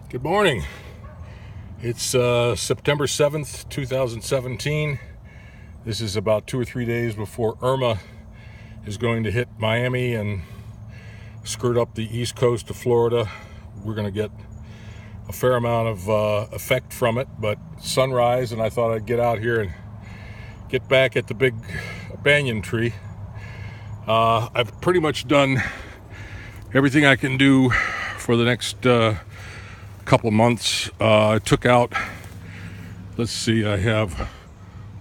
Good morning. It's September 7th, 2017. This is about 2 or 3 days before Irma is going to hit Miami and skirt up the east coast of Florida. We're going to get a fair amount of effect from it, but sunrise, and I thought I'd get out here and get back at the big banyan tree. I've pretty much done everything I can do for the next couple months. I took out, let's see, I have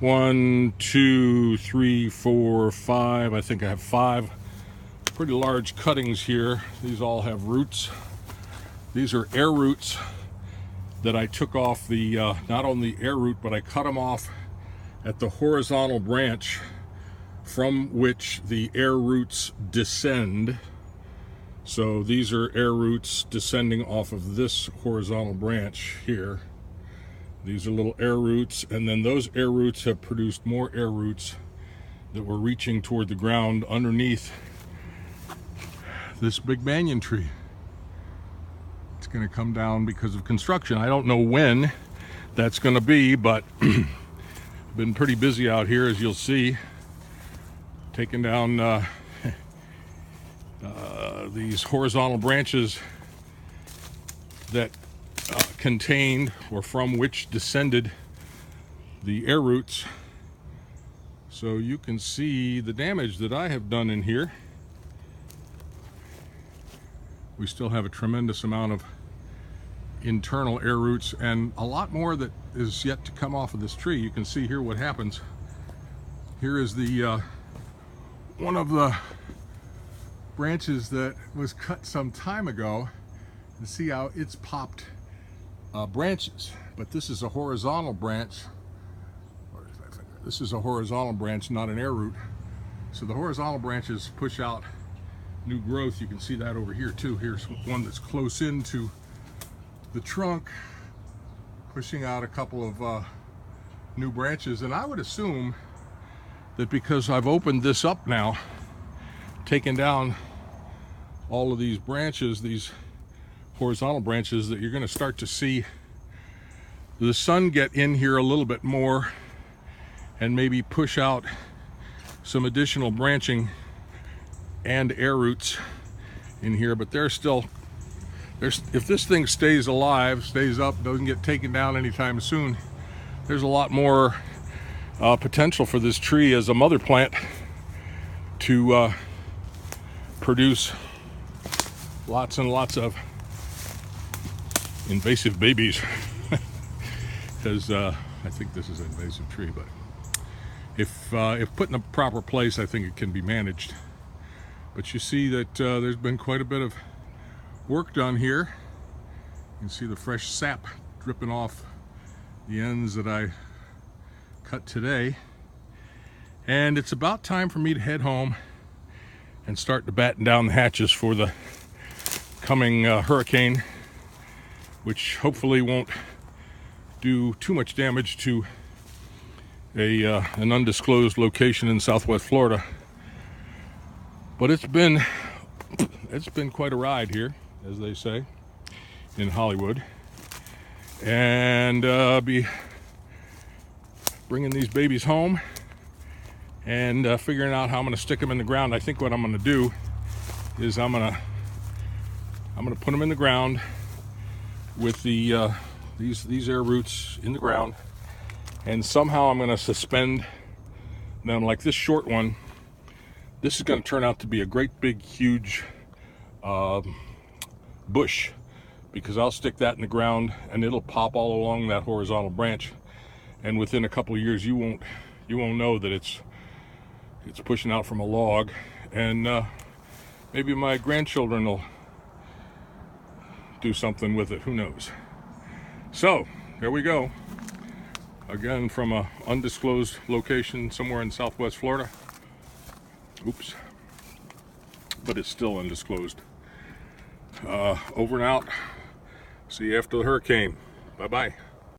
1, 2, 3, 4, 5. I think I have 5 pretty large cuttings here. These all have roots. These are air roots that I took off the, not only air root, but I cut them off at the horizontal branch from which the air roots descend. So these are air roots descending off of this horizontal branch here. These are little air roots, and then those air roots have produced more air roots that were reaching toward the ground underneath this big banyan tree. It's going to come down because of construction. I don't know when that's going to be, but I've been pretty busy out here, as you'll see, taking down these horizontal branches that contained or from which descended the air roots. So you can see the damage that I have done in here. We still have a tremendous amount of internal air roots and a lot more that is yet to come off of this tree. You can see here what happens. Here is the one of the branches that was cut some time ago, and see how it's popped branches. But this is a horizontal branch. This is a horizontal branch, not an air root. So the horizontal branches push out new growth. You can see that over here too. Here's one that's close into the trunk, pushing out a couple of new branches. And I would assume that because I've opened this up now, taken down all of these branches, these horizontal branches, that you're going to start to see the sun get in here a little bit more and maybe push out some additional branching and air roots in here. But if this thing stays alive, stays up, doesn't get taken down anytime soon, there's a lot more potential for this tree as a mother plant to produce lots and lots of invasive babies. Because I think this is an invasive tree, but if put in the proper place, I think it can be managed. But you see that there's been quite a bit of work done here. You can see the fresh sap dripping off the ends that I cut today. And it's about time for me to head home and start to batten down the hatches for the coming hurricane, which hopefully won't do too much damage to an undisclosed location in Southwest Florida. But it's been quite a ride here, as they say, in Hollywood, and be bringing these babies home and figuring out how I'm going to stick them in the ground. I think what I'm going to do is I'm going to put them in the ground with the these air roots in the ground, and somehow I'm going to suspend them like this short one. This is going to turn out to be a great big huge bush, because I'll stick that in the ground and it'll pop all along that horizontal branch, and within a couple of years you won't know that it's pushing out from a log, and maybe my grandchildren will do something with it, who knows. So there we go, again from a undisclosed location somewhere in Southwest Florida. Oops, but it's still undisclosed. Over and out. See you after the hurricane. Bye bye.